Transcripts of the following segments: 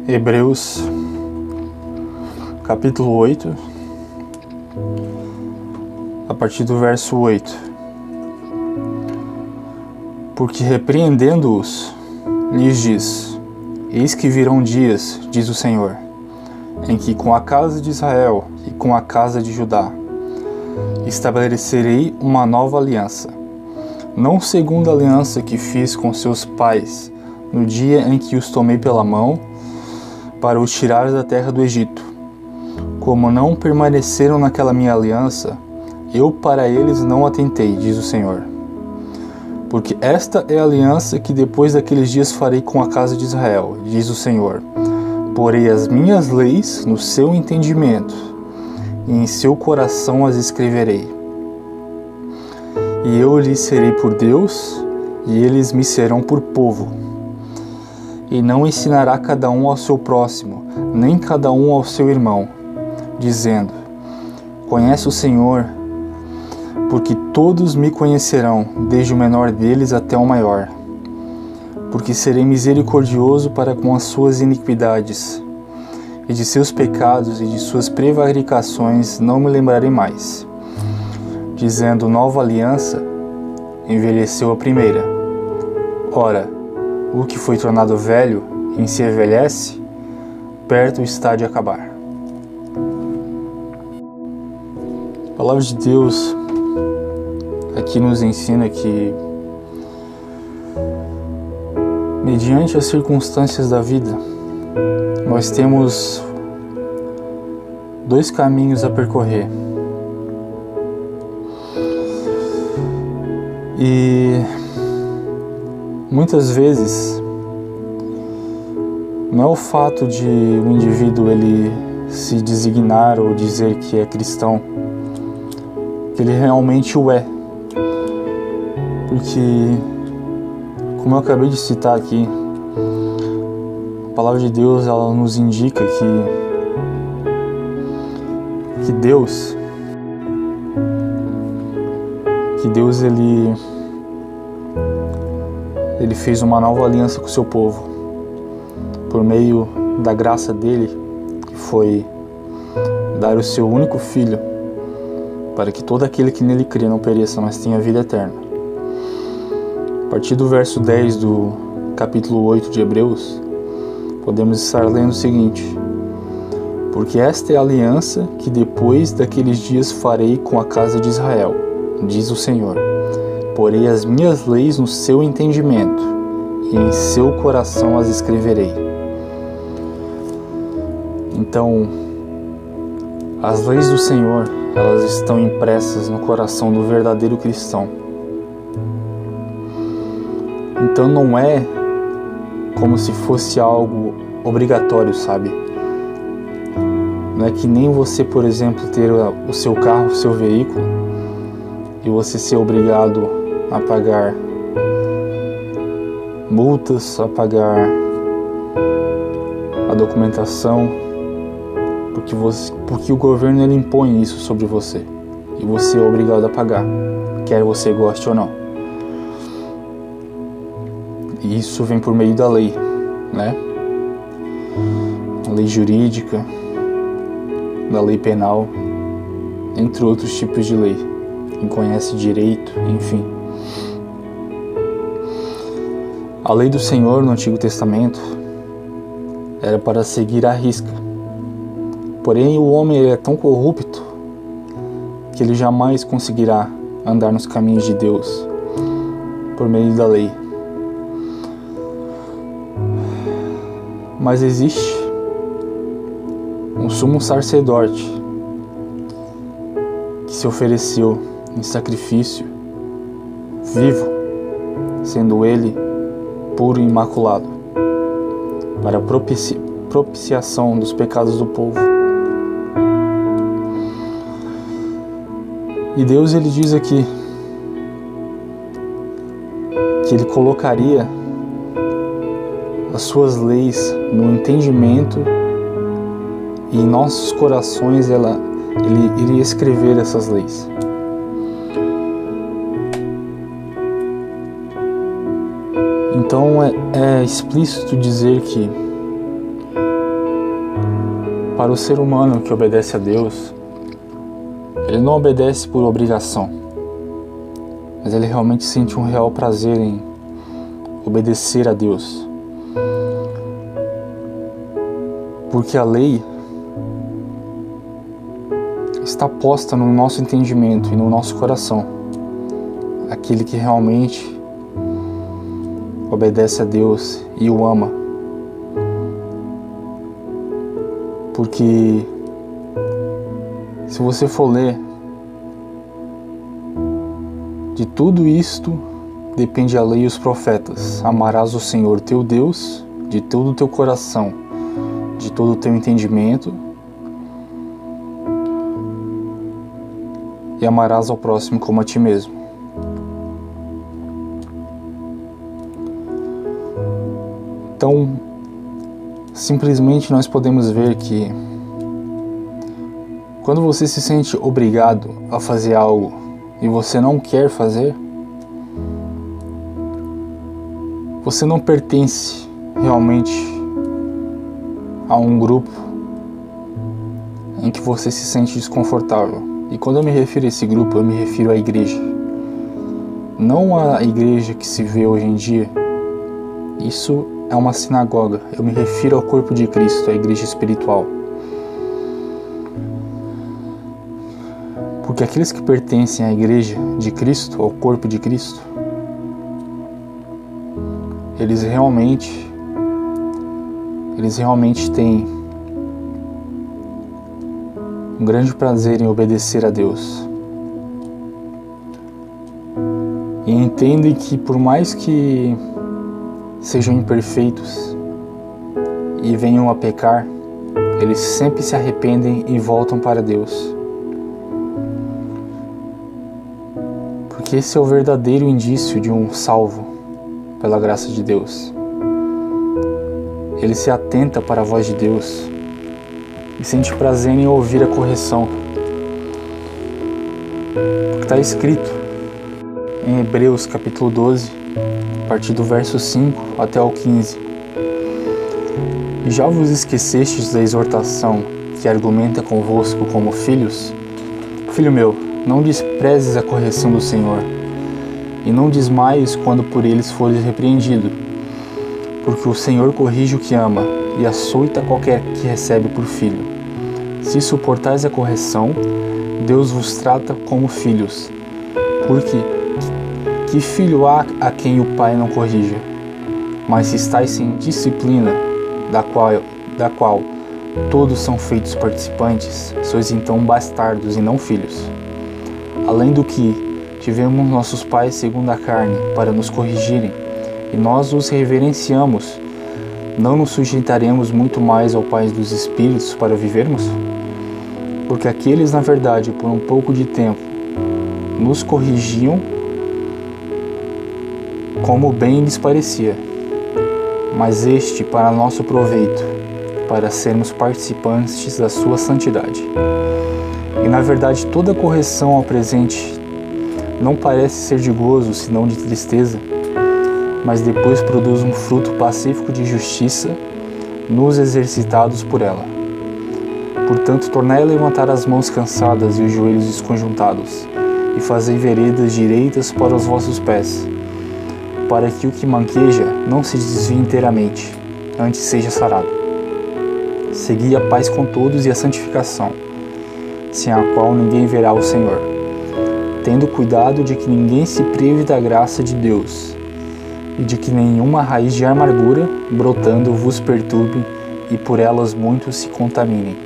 Hebreus, capítulo 8, a partir do verso 8. Porque repreendendo-os, lhes diz: Eis que virão dias, diz o Senhor, em que com a casa de Israel e com a casa de Judá estabelecerei uma nova aliança, não segundo a aliança que fiz com seus pais no dia em que os tomei pela mão para os tirar da terra do Egito. Como não permaneceram naquela minha aliança, eu para eles não atentei, diz o Senhor. Porque esta é a aliança que depois daqueles dias farei com a casa de Israel, diz o Senhor. Porei as minhas leis no seu entendimento, e em seu coração as escreverei. E eu lhes serei por Deus, e eles me serão por povo. E não ensinará cada um ao seu próximo, nem cada um ao seu irmão, dizendo: Conhece o Senhor, porque todos me conhecerão, desde o menor deles até o maior. Porque serei misericordioso para com as suas iniquidades, e de seus pecados e de suas prevaricações não me lembrarei mais. Dizendo: Nova aliança, envelheceu a primeira. Ora, o que foi tornado velho, em se envelhece, perto está de acabar. A palavra de Deus aqui nos ensina que, mediante as circunstâncias da vida, nós temos dois caminhos a percorrer. E muitas vezes não é o fato de um indivíduo ele se designar ou dizer que é cristão, que ele realmente o é. Porque, como eu acabei de citar aqui, a palavra de Deus ela nos indica que Deus ele fez uma nova aliança com o seu povo, por meio da graça dele, que foi dar o seu único filho, para que todo aquele que nele crê não pereça, mas tenha vida eterna. A partir do verso 10 do capítulo 8 de Hebreus, podemos estar lendo o seguinte: Porque esta é a aliança que depois daqueles dias farei com a casa de Israel, diz o Senhor. Porei as minhas leis no seu entendimento, e em seu coração as escreverei. Então, as leis do Senhor, elas estão impressas no coração do verdadeiro cristão. Então não é como se fosse algo obrigatório, sabe? Não é que nem você, por exemplo, ter o seu carro, o seu veículo, e você ser obrigado a pagar multas, a pagar a documentação, porque o governo ele impõe isso sobre você e você é obrigado a pagar, quer você goste ou não. E isso vem por meio da lei, né? A lei jurídica, da lei penal, entre outros tipos de lei. Quem conhece direito, enfim. A lei do Senhor no Antigo Testamento era para seguir à risca. Porém, o homem ele é tão corrupto que ele jamais conseguirá andar nos caminhos de Deus por meio da lei. Mas existe um sumo sacerdote que se ofereceu em sacrifício vivo, sendo ele puro e imaculado, para propiciação dos pecados do povo. E Deus ele diz aqui que ele colocaria as suas leis no entendimento e em nossos corações ele iria escrever essas leis. Então é explícito dizer que Para o ser humano que obedece a Deus, ele não obedece por obrigação, mas ele realmente sente um real prazer em obedecer a Deus. Porque a lei está posta no nosso entendimento e no nosso coração. Aquele que realmente obedece a Deus e o ama. Porque se você for ler, de tudo isto depende a lei e os profetas. Amarás o Senhor teu Deus de todo o teu coração, de todo o teu entendimento, e amarás ao próximo como a ti mesmo. Então, simplesmente nós podemos ver que quando você se sente obrigado a fazer algo e você não quer fazer, você não pertence realmente a um grupo em que você se sente desconfortável. E quando eu me refiro a esse grupo, eu me refiro à igreja. Não a igreja que se vê hoje em dia. Isso é uma sinagoga. Eu me refiro ao corpo de Cristo, a igreja espiritual. Porque aqueles que pertencem à igreja de Cristo, ao corpo de Cristo, eles realmente têm um grande prazer em obedecer a Deus. E entendem que por mais que sejam imperfeitos e venham a pecar, eles sempre se arrependem e voltam para Deus. Porque esse é o verdadeiro indício de um salvo pela graça de Deus. Ele se atenta para a voz de Deus e sente prazer em ouvir a correção. Porque está escrito em Hebreus capítulo 12, a partir do verso 5 até o 15. E já vos esquecestes da exortação que argumenta convosco como filhos? Filho meu, não desprezes a correção do Senhor, e não desmaies quando por eles fores repreendido, porque o Senhor corrige o que ama, e açoita qualquer que recebe por filho. Se suportais a correção, Deus vos trata como filhos, porque que filho há a quem o pai não corrija? Mas se estáis sem disciplina, da qual todos são feitos participantes, sois então bastardos e não filhos. Além do que, tivemos nossos pais segundo a carne para nos corrigirem, e nós os reverenciamos, não nos sujeitaremos muito mais ao Pai dos Espíritos para vivermos? Porque aqueles, na verdade, por um pouco de tempo, nos corrigiam como bem lhes parecia, mas este para nosso proveito, para sermos participantes da sua santidade. E na verdade toda correção ao presente não parece ser de gozo, senão de tristeza, mas depois produz um fruto pacífico de justiça nos exercitados por ela. Portanto, tornai a levantar as mãos cansadas e os joelhos desconjuntados, e fazei veredas direitas para os vossos pés, para que o que manqueja não se desvie inteiramente, antes seja sarado. Segui a paz com todos e a santificação, sem a qual ninguém verá o Senhor, tendo cuidado de que ninguém se prive da graça de Deus, e de que nenhuma raiz de amargura, brotando, vos perturbe, e por elas muitos se contaminem.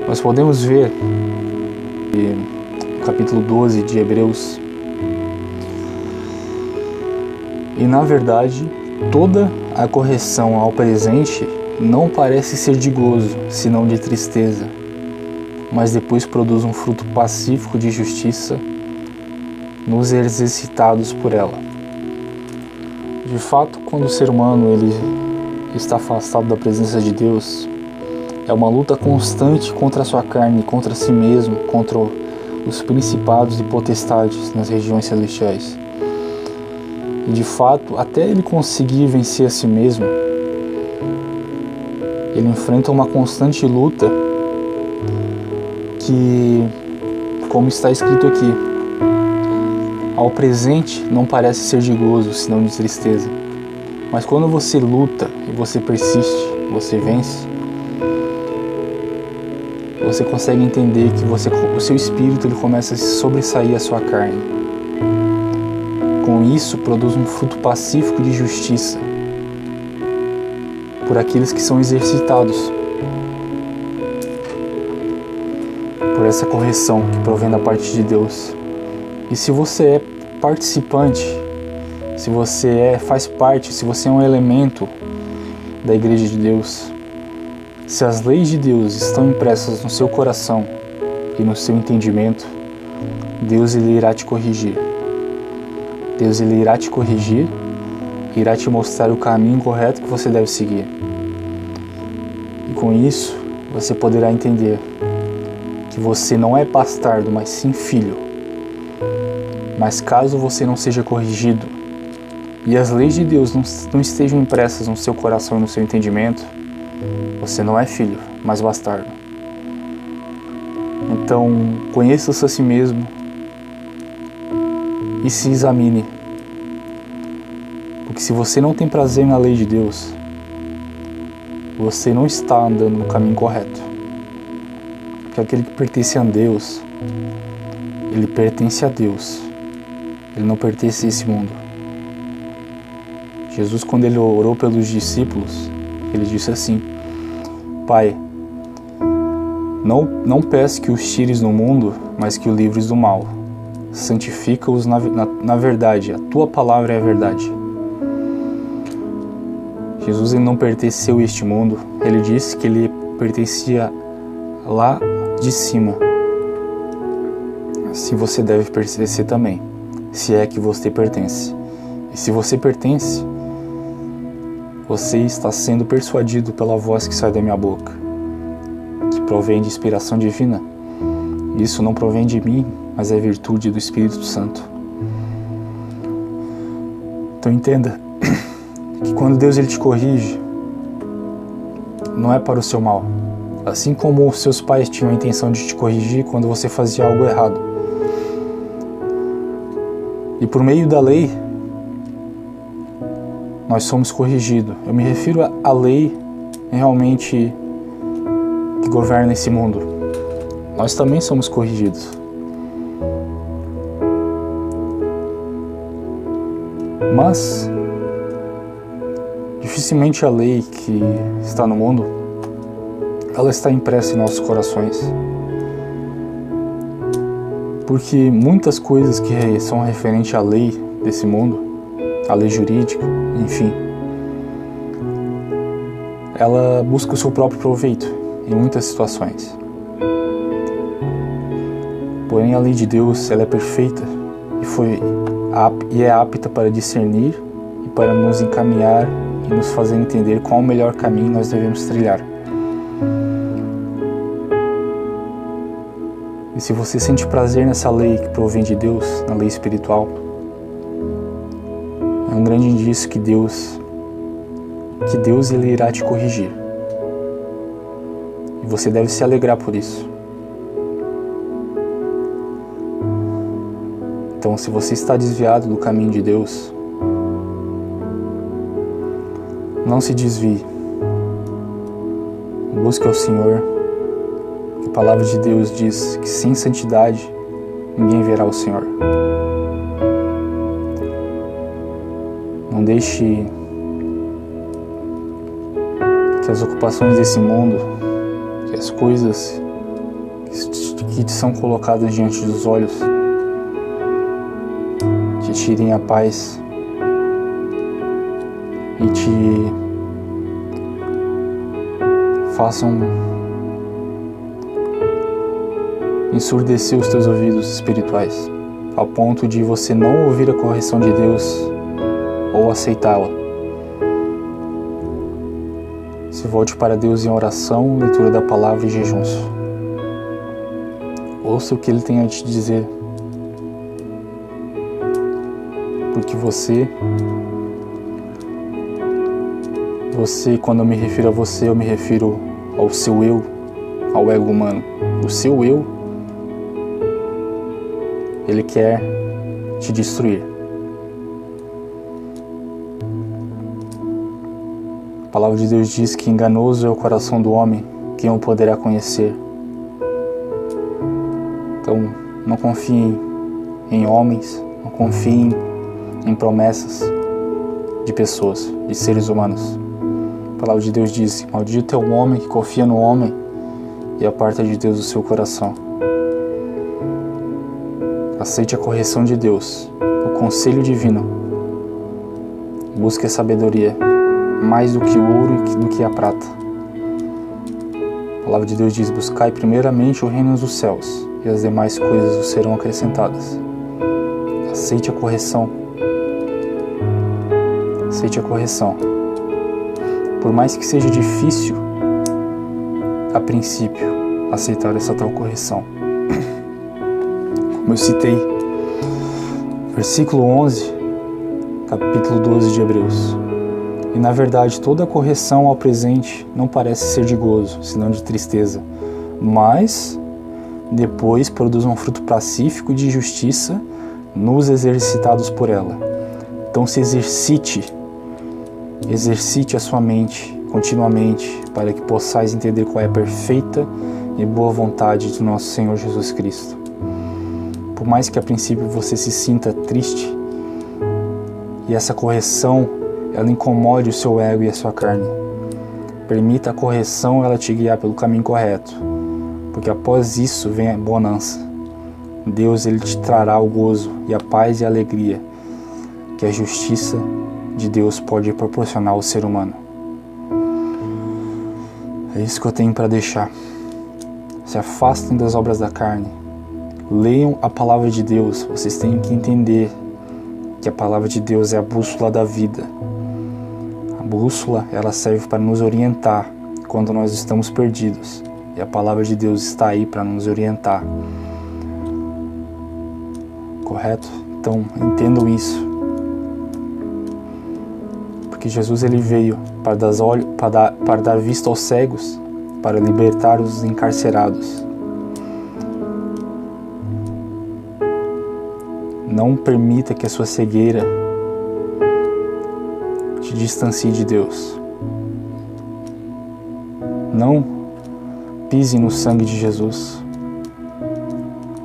Nós podemos ver no capítulo 12 de Hebreus, e na verdade toda a correção ao presente não parece ser de gozo, senão de tristeza, mas depois produz um fruto pacífico de justiça nos exercitados por ela. De fato, quando o ser humano ele está afastado da presença de Deus, é uma luta constante contra a sua carne, contra si mesmo, contra os principados e potestades nas regiões celestiais. E de fato, até ele conseguir vencer a si mesmo, ele enfrenta uma constante luta que, como está escrito aqui, ao presente não parece ser de gozo, senão de tristeza. Mas quando você luta e você persiste, você vence, você consegue entender que o seu espírito ele começa a se sobressair a sua carne. Com isso, produz um fruto pacífico de justiça por aqueles que são exercitados por essa correção que provém da parte de Deus. E se você é participante, se você faz parte, se você é um elemento da Igreja de Deus, se as leis de Deus estão impressas no seu coração e no seu entendimento, Deus ele irá te corrigir. Deus ele irá te corrigir, irá te mostrar o caminho correto que você deve seguir. E com isso, você poderá entender que você não é bastardo, mas sim filho. Mas caso você não seja corrigido e as leis de Deus não estejam impressas no seu coração e no seu entendimento, você não é filho, mas bastardo. Então, conheça-se a si mesmo e se examine. Porque se você não tem prazer na lei de Deus, você não está andando no caminho correto. Porque aquele que pertence a Deus, ele pertence a Deus. Ele não pertence a esse mundo. Jesus, quando ele orou pelos discípulos, ele disse assim: Pai, não peço que os tires no mundo, mas que o livres do mal. Santifica-os na verdade. A tua palavra é a verdade. Jesus ele não pertenceu a este mundo. Ele disse que ele pertencia lá de cima. Assim você deve pertencer também, se é que você pertence. E se você pertence, você está sendo persuadido pela voz que sai da minha boca, que provém de inspiração divina. Isso não provém de mim, mas é virtude do Espírito Santo. Então entenda que quando Deus ele te corrige, não é para o seu mal. Assim como os seus pais tinham a intenção de te corrigir quando você fazia algo errado. E por meio da lei, nós somos corrigidos. Eu me refiro à lei realmente que governa esse mundo. Nós também somos corrigidos. Mas dificilmente a lei que está no mundo, ela está impressa em nossos corações. Porque muitas coisas que são referentes à lei desse mundo, à lei jurídica, enfim, ela busca o seu próprio proveito em muitas situações. Porém, a lei de Deus, ela é perfeita e é apta para discernir e para nos encaminhar e nos fazer entender qual o melhor caminho nós devemos trilhar. E se você sente prazer nessa lei que provém de Deus, na lei espiritual, é um grande indício que Deus ele irá te corrigir. E você deve se alegrar por isso. Então, se você está desviado do caminho de Deus, não se desvie. Busque ao Senhor. A palavra de Deus diz que sem santidade ninguém verá o Senhor. Não deixe que as ocupações desse mundo, que as coisas que te são colocadas diante dos olhos, te tirem a paz e te façam ensurdecer os teus ouvidos espirituais, ao ponto de você não ouvir a correção de Deus ou aceitá-la. Se volte para Deus em oração, leitura da palavra e jejuns. Ouça o que Ele tem a te dizer, porque você Você, quando eu me refiro a você, eu me refiro ao seu eu, ao ego humano. O seu eu, ele quer te destruir. A palavra de Deus diz que enganoso é o coração do homem, quem o poderá conhecer. Então, não confiem em homens, não confiem em promessas de pessoas, de seres humanos. A palavra de Deus diz: maldito é o homem que confia no homem e aparta de Deus o seu coração. Aceite a correção de Deus, o conselho divino. Busque a sabedoria, mais do que o ouro e do que a prata. A palavra de Deus diz: buscai primeiramente o reino dos céus, e as demais coisas vos serão acrescentadas. Aceite a correção. Aceite a correção. Por mais que seja difícil, a princípio, aceitar essa tal correção. Como eu citei, versículo 11, capítulo 12 de Hebreus. E na verdade toda correção ao presente não parece ser de gozo, senão de tristeza, mas depois produz um fruto pacífico de justiça nos exercitados por ela. Então se exercite a sua mente continuamente, para que possais entender qual é a perfeita e boa vontade do nosso Senhor Jesus Cristo. Por mais que a princípio você se sinta triste e essa correção ela incomode o seu ego e a sua carne, permita a correção ela te guiar pelo caminho correto, porque após isso vem a bonança. Deus ele te trará o gozo e a paz e a alegria que a justiça de Deus pode proporcionar ao ser humano. É isso que eu tenho para deixar. Se afastem das obras da carne. Leiam a palavra de Deus. Vocês têm que entender que a palavra de Deus é a bússola da vida. A bússola, ela serve para nos orientar quando nós estamos perdidos. E a palavra de Deus está aí para nos orientar. Correto? Então, entendam isso. Porque Jesus ele veio para dar vista aos cegos, para libertar os encarcerados. Não permita que a sua cegueira te distancie de Deus. Não pise no sangue de Jesus.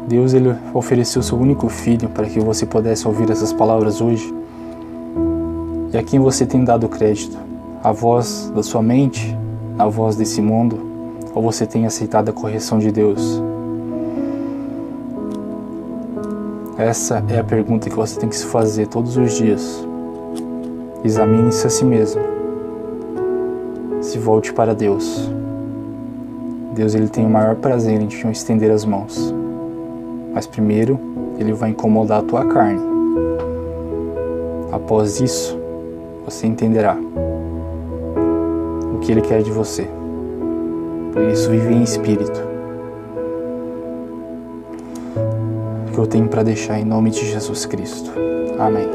Deus ele ofereceu seu único filho para que você pudesse ouvir essas palavras hoje. E a quem você tem dado crédito? A voz da sua mente? A voz desse mundo? Ou você tem aceitado a correção de Deus? Essa é a pergunta que você tem que se fazer todos os dias. Examine-se a si mesmo. Se volte para Deus. Deus ele tem o maior prazer em te estender as mãos. Mas primeiro, ele vai incomodar a tua carne. Após isso, você entenderá o que ele quer de você. Por isso, vive em espírito. O que eu tenho para deixar em nome de Jesus Cristo. Amém.